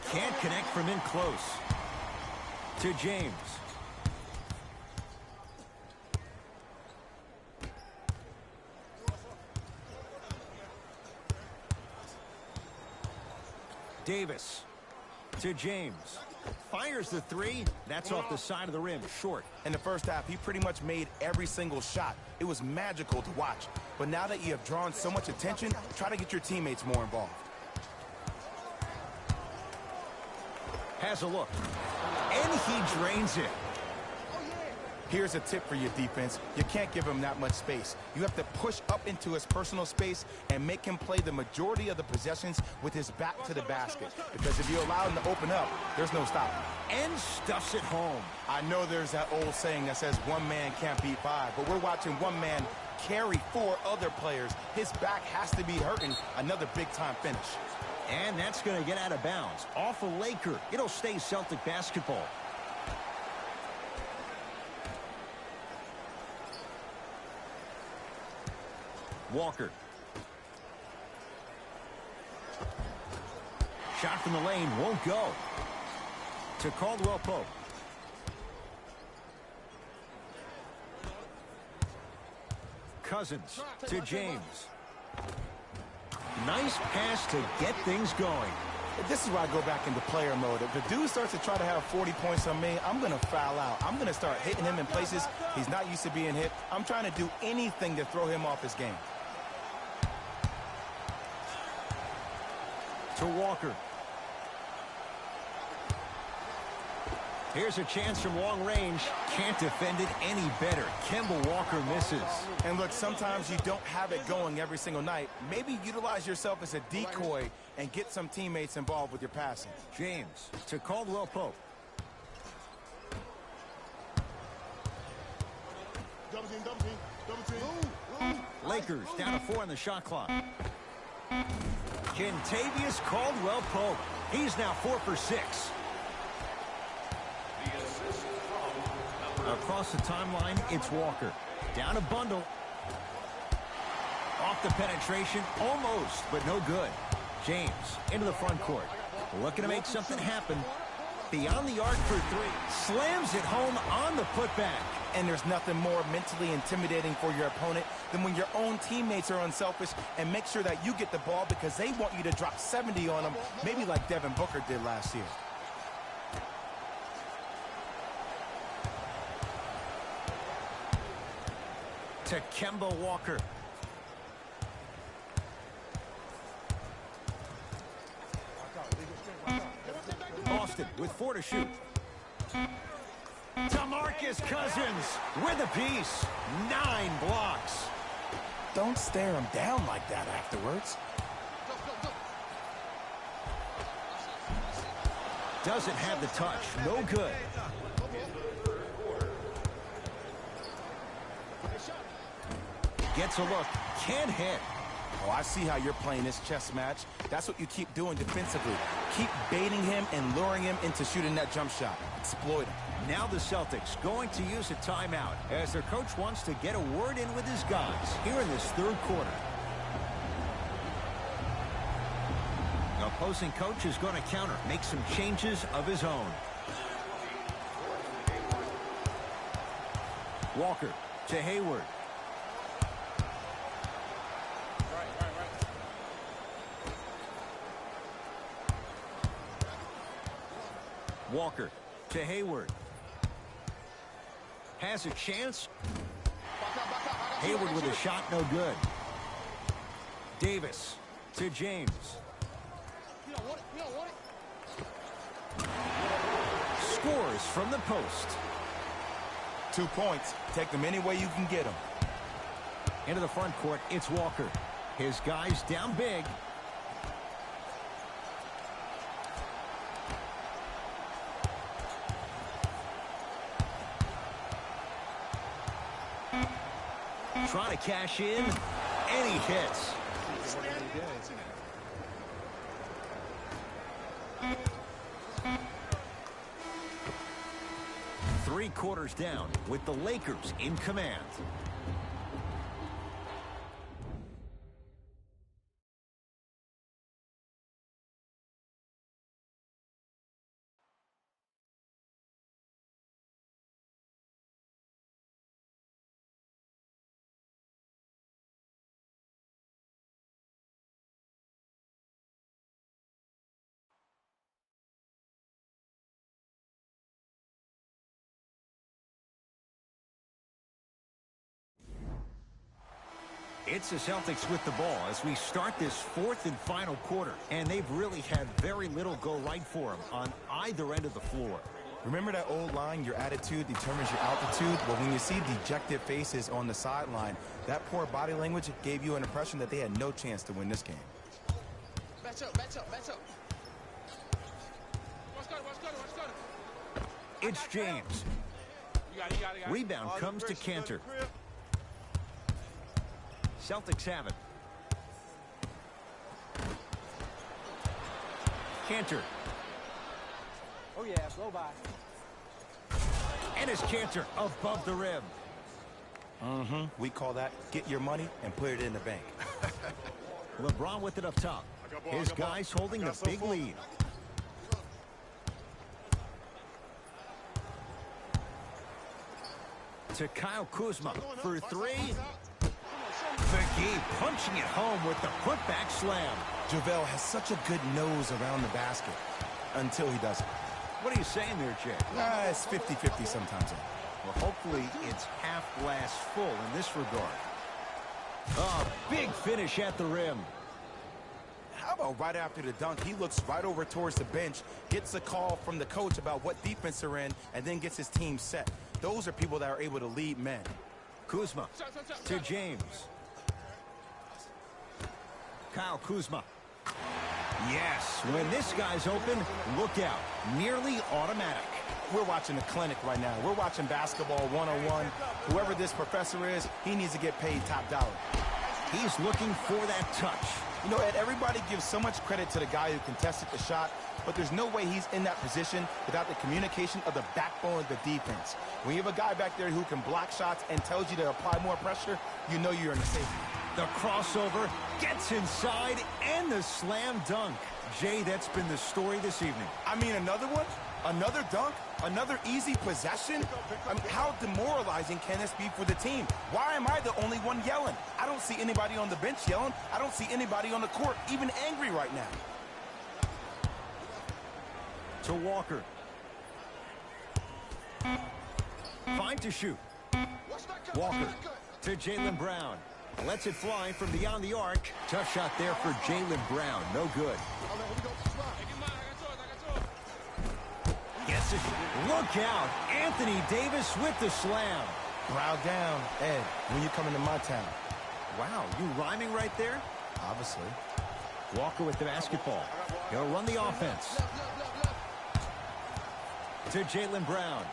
Can't connect from in close. To James. Davis. To James. Fires the three. That's off the side of the rim. Short. In the first half, he pretty much made every single shot. It was magical to watch. But now that you have drawn so much attention, try to get your teammates more involved. Has a look. And he drains it. Here's a tip for your defense. You can't give him that much space. You have to push up into his personal space and make him play the majority of the possessions with his back to the basket. Because if you allow him to open up, there's no stopping. And stuffs it home. I know there's that old saying that says one man can't beat five, but we're watching one man carry four other players. His back has to be hurting. Another big-time finish. And that's going to get out of bounds. Off a Laker. It'll stay Celtic basketball. Walker. Shot from the lane won't go. To Caldwell Pope. Cousins to James. Nice pass to get things going. This is where I go back into player mode. If the dude starts to try to have 40 points on me, I'm going to foul out. I'm going to start hitting him in places he's not used to being hit. I'm trying to do anything to throw him off his game. To Walker. Here's a chance from long range. Can't defend it any better. Kemba Walker misses. And look, sometimes you don't have it going every single night. Maybe utilize yourself as a decoy and get some teammates involved with your passing. James to Caldwell Pope. Lakers down to 4 on the shot clock. Kentavious Caldwell Pope. He's now 4 for 6. Across the timeline, it's Walker. Down a bundle. Off the penetration, almost, but no good. James into the front court. Looking to make something happen. Beyond the arc for 3. Slams it home on the putback. And there's nothing more mentally intimidating for your opponent than when your own teammates are unselfish and make sure that you get the ball because they want you to drop 70 on them, maybe like Devin Booker did last year. To Kemba Walker. Boston with 4 to shoot. DeMarcus Cousins with a piece. 9 blocks. Don't stare him down like that afterwards. Doesn't have the touch. No good. Gets a look. Can't hit. Oh, I see how you're playing this chess match. That's what you keep doing defensively. Keep baiting him and luring him into shooting that jump shot. Exploit him. Now the Celtics going to use a timeout as their coach wants to get a word in with his guys here in this third quarter. The opposing coach is going to counter, make some changes of his own. Walker to Hayward. Walker to Hayward. Has a chance. Hayward with a shot, no good. Davis to James. Scores from the post. 2 points. Take them any way you can get them. Into the front court, it's Walker. His guys down big. Trying to cash in, and he hits. Three quarters down with the Lakers in command. It's the Celtics with the ball as we start this fourth and final quarter. And they've really had very little go right for them on either end of the floor. Remember that old line, your attitude determines your altitude? Well, when you see dejected faces on the sideline, that poor body language gave you an impression that they had no chance to win this game. Match up. It's James. You got it. Rebound comes to Cantor. Celtics have it. Cantor. Oh, yeah, slow by. And it's Cantor above the rim. We call that get your money and put it in the bank. LeBron with it up top. His guys holding the big lead. To Kyle Kuzma for 3. McGee punching it home with the putback slam. JaVale has such a good nose around the basket until he doesn't. What are you saying there, Jay? It's 50-50 sometimes. Well, hopefully it's half glass full in this regard. Oh, big finish at the rim. How about right after the dunk, he looks right over towards the bench, gets a call from the coach about what defense they're in, and then gets his team set. Those are people that are able to lead men. Kuzma to James. Kyle Kuzma. Yes, when this guy's open, look out. Nearly automatic. We're watching a clinic right now. We're watching basketball 101. Whoever this professor is, he needs to get paid top dollar. He's looking for that touch. You know, Ed, everybody gives so much credit to the guy who contested the shot, but there's no way he's in that position without the communication of the backbone of the defense. When you have a guy back there who can block shots and tells you to apply more pressure, you know you're in the safety. The crossover gets inside and the slam dunk. Jay, that's been the story this evening. I mean, another one? Another dunk? Another easy possession? I mean, how demoralizing can this be for the team? Why am I the only one yelling? I don't see anybody on the bench yelling. I don't see anybody on the court even angry right now. To Walker. Fine to shoot. Walker to Jaylen Brown. Lets it fly from beyond the arc. Tough shot there for Jaylen Brown. No good. Gets it. Look out. Anthony Davis with the slam. Brow down, Ed, when you come into my town. Wow, you rhyming right there? Obviously. Walker with the basketball. He'll run the offense. To Jaylen Brown.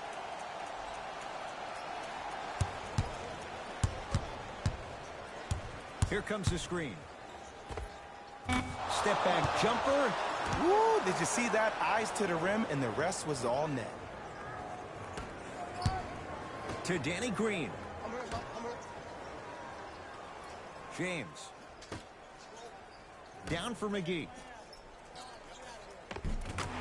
Here comes the screen. Step back jumper. Woo, did you see that? Eyes to the rim, and the rest was all net. To Danny Green. James. Down for McGee.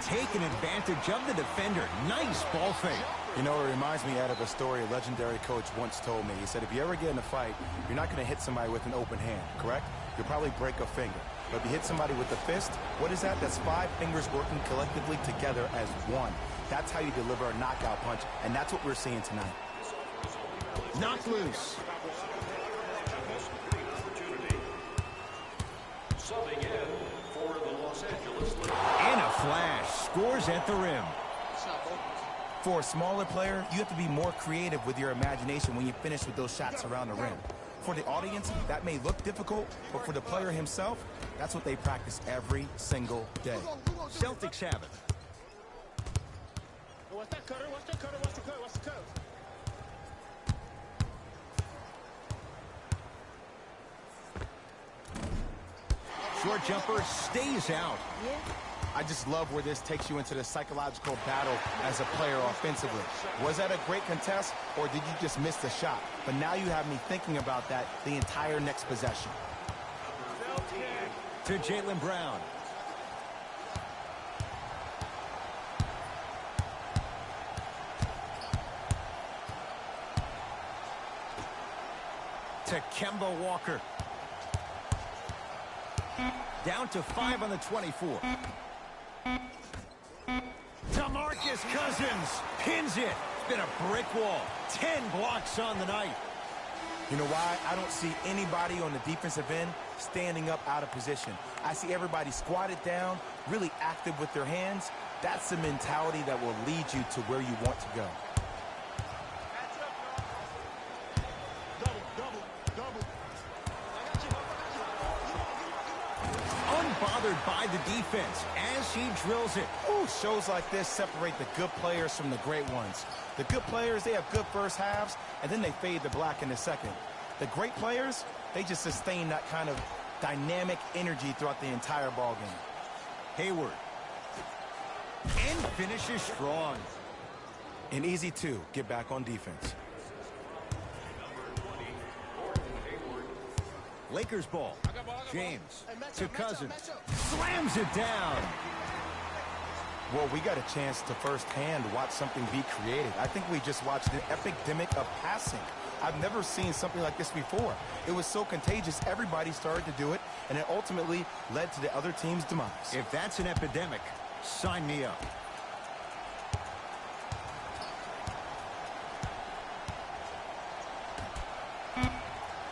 Taking advantage of the defender. Nice ball fake. You know, it reminds me out of a story a legendary coach once told me. He said, if you ever get in a fight, you're not going to hit somebody with an open hand, correct? You'll probably break a finger. But if you hit somebody with the fist, what is that? That's 5 fingers working collectively together as one. That's how you deliver a knockout punch, and that's what we're seeing tonight. Knocked loose. Subbing in for the Los Angeles Lakers. And a flash. Scores at the rim. For a smaller player, you have to be more creative with your imagination when you finish with those shots around the rim. For the audience, that may look difficult, but for the player himself, that's what they practice every single day. Celtics have it. What's that cutter? What's the cutter? What's the cutter? What's the cutter? Short jumper stays out. I just love where this takes you into the psychological battle as a player offensively. Was that a great contest, or did you just miss the shot? But now you have me thinking about that the entire next possession. To Jaylen Brown. To Kemba Walker. Down to 5 on the 24. DeMarcus Cousins pins it. It's been a brick wall. 10 blocks on the night. You know why? I don't see anybody on the defensive end standing up out of position. I see everybody squatted down, really active with their hands. That's the mentality that will lead you to where you want to go. Unbothered by the defense as he drills it. Ooh, shows like this separate the good players from the great ones. The good players, they have good first halves, and then they fade to black in the second. The great players, they just sustain that kind of dynamic energy throughout the entire ball game. Hayward. And finishes strong. And easy, too. Get back on defense. Lakers ball. James to Cousins. Slams it down. Well, we got a chance to firsthand watch something be created. I think we just watched an epidemic of passing. I've never seen something like this before. It was so contagious, everybody started to do it, and it ultimately led to the other team's demise. If that's an epidemic, sign me up.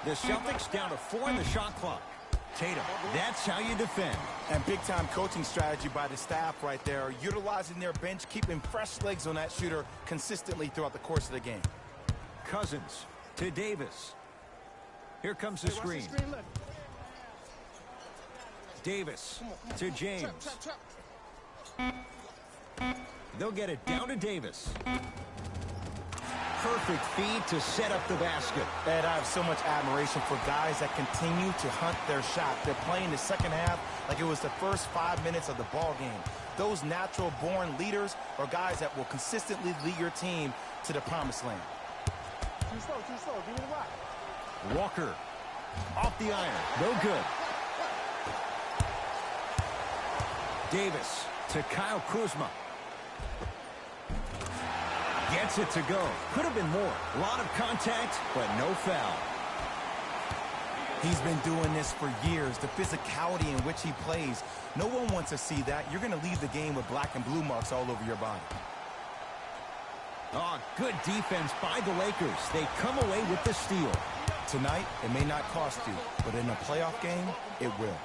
The Celtics down to 4 in the shot clock. Tatum, that's how you defend. And big-time coaching strategy by the staff right there, utilizing their bench, keeping fresh legs on that shooter consistently throughout the course of the game. Cousins to Davis. Here comes the screen. Davis to James. They'll get it down to Davis. Perfect feed to set up the basket. And I have so much admiration for guys that continue to hunt their shot. They're playing the second half like it was the first 5 minutes of the ball game. Those natural-born leaders are guys that will consistently lead your team to the promised land. Too slow. Give me the rock. Walker off the iron. No good. Davis to Kyle Kuzma. Gets it to go. Could have been more. A lot of contact, but no foul. He's been doing this for years. The physicality in which he plays. No one wants to see that. You're going to leave the game with black and blue marks all over your body. Oh, good defense by the Lakers. They come away with the steal. Tonight, it may not cost you, but in a playoff game, it will.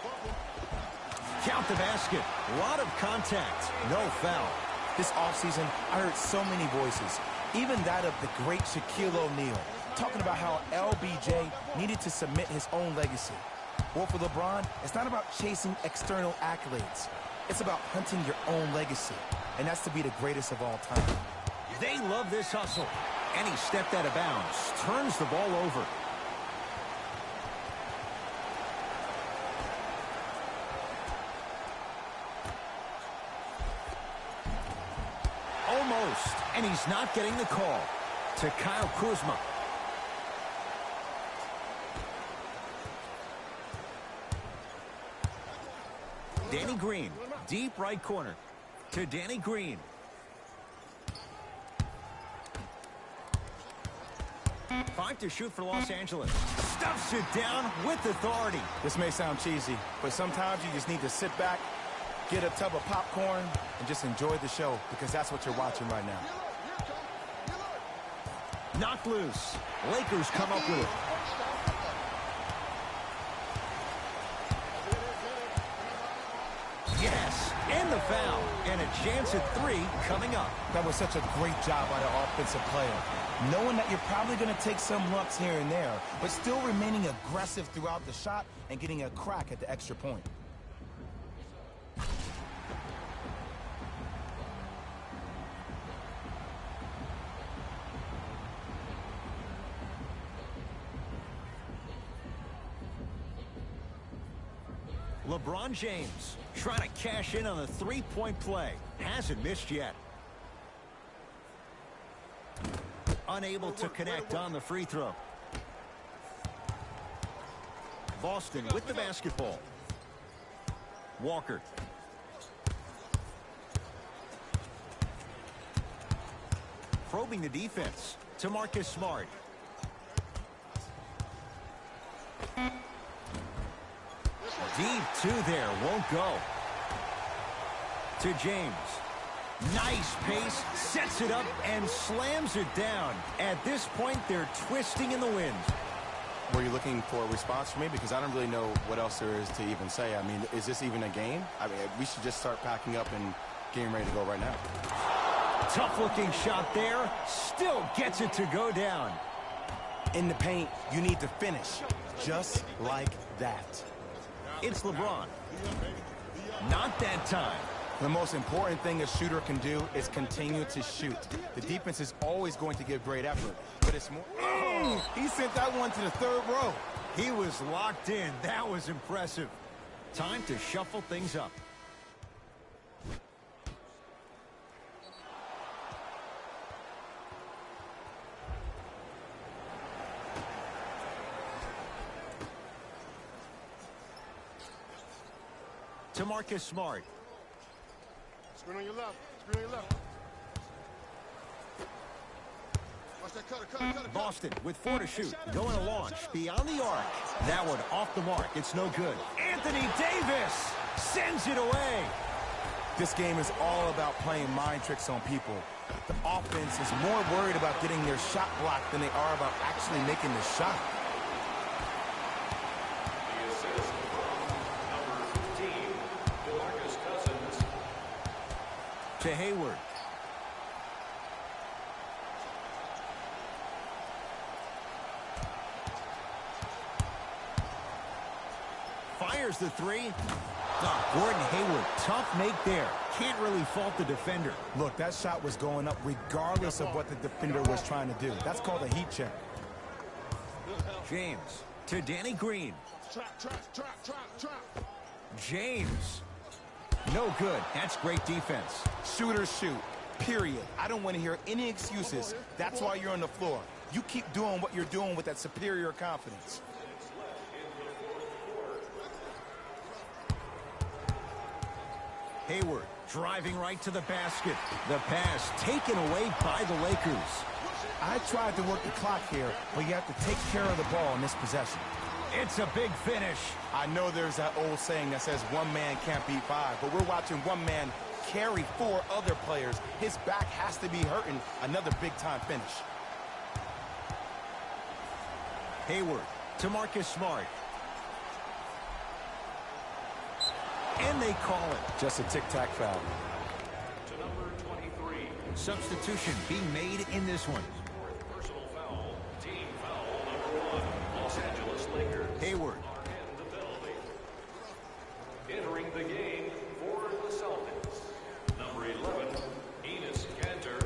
Count the basket. A lot of contact. No foul. This offseason, I heard so many voices, even that of the great Shaquille O'Neal, talking about how LBJ needed to submit his own legacy. Well, for LeBron, it's not about chasing external accolades. It's about hunting your own legacy, and that's to be the greatest of all time. They love this hustle. And he stepped out of bounds. Turns the ball over. Almost. And he's not getting the call. To Kyle Kuzma. Danny Green. Deep right corner. To Danny Green. 5 to shoot for Los Angeles. Stuffs it down with authority. This may sound cheesy, but sometimes you just need to sit back, get a tub of popcorn, and just enjoy the show, because that's what you're watching right now. Knocked loose. Lakers come up with it. Yes, and the foul. And a chance at 3 coming up. That was such a great job by the offensive player. Knowing that you're probably going to take some lumps here and there, but still remaining aggressive throughout the shot and getting a crack at the extra point. LeBron James trying to cash in on the three-point play. Hasn't missed yet. Unable to connect on the free throw. Boston with the basketball. Walker. Probing the defense to Marcus Smart. Deep 2 there, won't go. To James. Nice pace, sets it up, and slams it down. At this point, they're twisting in the wind. Were you looking for a response from me? Because I don't really know what else there is to even say. I mean, is this even a game? I mean, we should just start packing up and getting ready to go right now. Tough-looking shot there. Still gets it to go down. In the paint, you need to finish just like that. It's LeBron. Not that time. The most important thing a shooter can do is continue to shoot. The defense is always going to give great effort, but it's more... He sent that one to the third row. He was locked in. That was impressive. Time to shuffle things up. To Marcus Smart. Screen on your left. Screen on your left. Watch that cutter. Boston with 4 to shoot. Going to launch beyond the arc. That one off the mark. It's no good. Anthony Davis sends it away. This game is all about playing mind tricks on people. The offense is more worried about getting their shot blocked than they are about actually making the shot. to Hayward. Fires the three. Oh, Gordon Hayward, tough make there. Can't really fault the defender. Look, that shot was going up regardless of what the defender was trying to do. That's called a heat check. James to Danny Green. Trap. James. No good. That's great defense. Shooters shoot, period. I don't want to hear any excuses. That's why you're on the floor. You keep doing what you're doing with that superior confidence. Hayward driving right to the basket. The pass taken away by the Lakers. I tried to work the clock here, but you have to take care of the ball in this possession. It's a big finish. I know there's that old saying that says one man can't beat five, but we're watching one man carry four other players. His back has to be hurting. Another big-time finish. Hayward to Marcus Smart. And they call it. Just a tic-tac foul. To number 23. Substitution being made in this one. Personal foul. Team foul number 1. Los Angeles Lakers. Hayward. And the penalty. Entering the game for the Celtics. Number 11, Enes Kanter.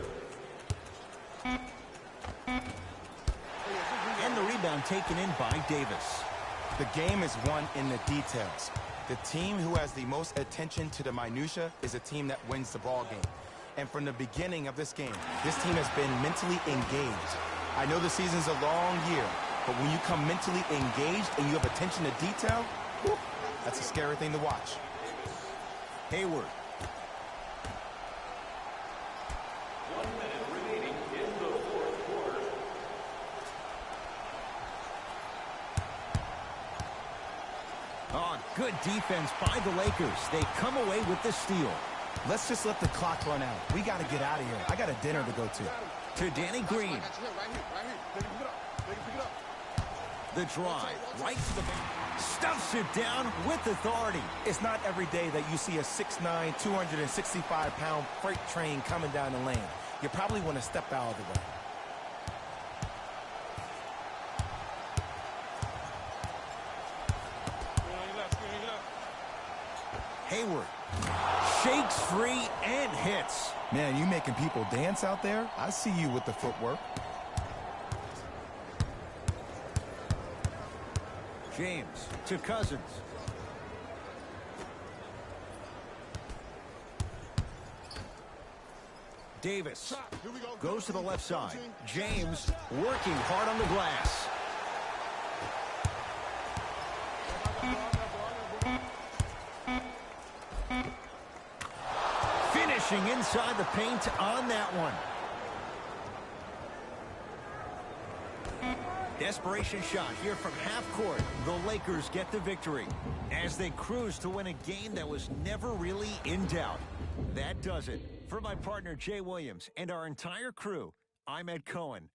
And the rebound taken in by Davis. The game is won in the details. The team who has the most attention to the minutia is a team that wins the ball game. And from the beginning of this game, this team has been mentally engaged. I know the season's a long year, but when you come mentally engaged and you have attention to detail, whew, that's a scary thing to watch. Hayward. 1 minute remaining in the fourth quarter. Oh, good defense by the Lakers. They come away with the steal. Let's just let the clock run out. We got to get out of here. I got a dinner to go to. To Danny Green. Right here. They can pick it up. The drive right to the back. Stuffs it down with authority. It's not every day that you see a 6'9", 265-pound freight train coming down the lane. You probably want to step out of the way. Hayward shakes free and hits. Man, you making people dance out there? I see you with the footwork. James to Cousins. Davis goes to the left side. James working hard on the glass. Finishing inside the paint on that one. Desperation shot here from half court. The Lakers get the victory as they cruise to win a game that was never really in doubt. That does it. For my partner Jay Williams and our entire crew, I'm Ed Cohen.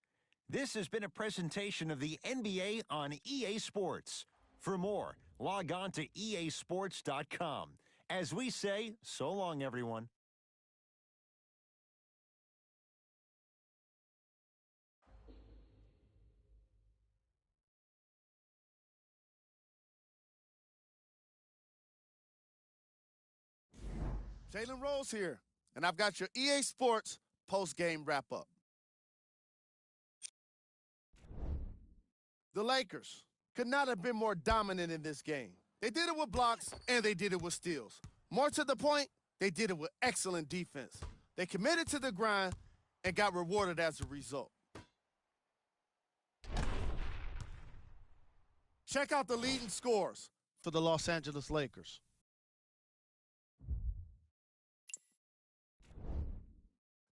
This has been a presentation of the NBA on EA Sports. For more, log on to easports.com. As we say, so long, everyone. Jalen Rose here, and I've got your EA Sports post-game wrap-up. The Lakers could not have been more dominant in this game. They did it with blocks, and they did it with steals. More to the point, they did it with excellent defense. They committed to the grind and got rewarded as a result. Check out the leading scores for the Los Angeles Lakers.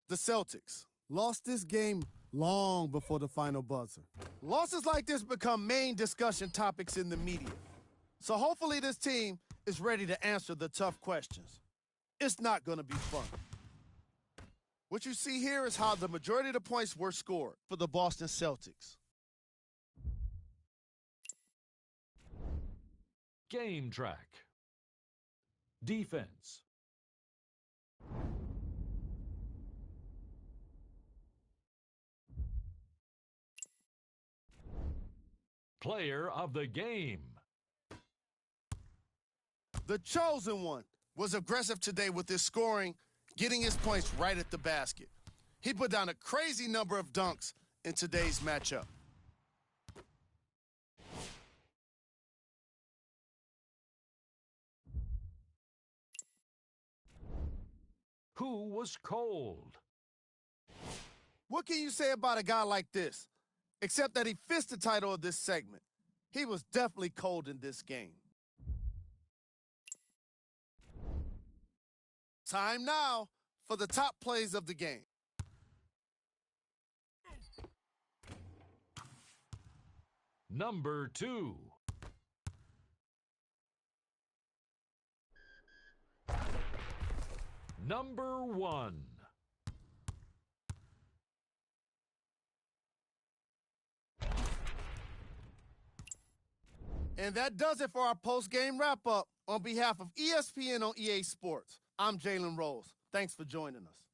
The Celtics lost this game long before the final buzzer. Losses like this become main discussion topics in the media. So hopefully this team is ready to answer the tough questions. It's not going to be fun. What you see here is how the majority of the points were scored for the Boston Celtics. Game track. Defense. Player of the game. The chosen one was aggressive today with his scoring, getting his points right at the basket. He put down a crazy number of dunks in today's matchup. Who was cold? What can you say about a guy like this? Except that he fits the title of this segment. He was definitely cold in this game. Time now for the top plays of the game. Number 2. Number 1. And that does it for our post-game wrap-up. On behalf of ESPN on EA Sports, I'm Jalen Rose. Thanks for joining us.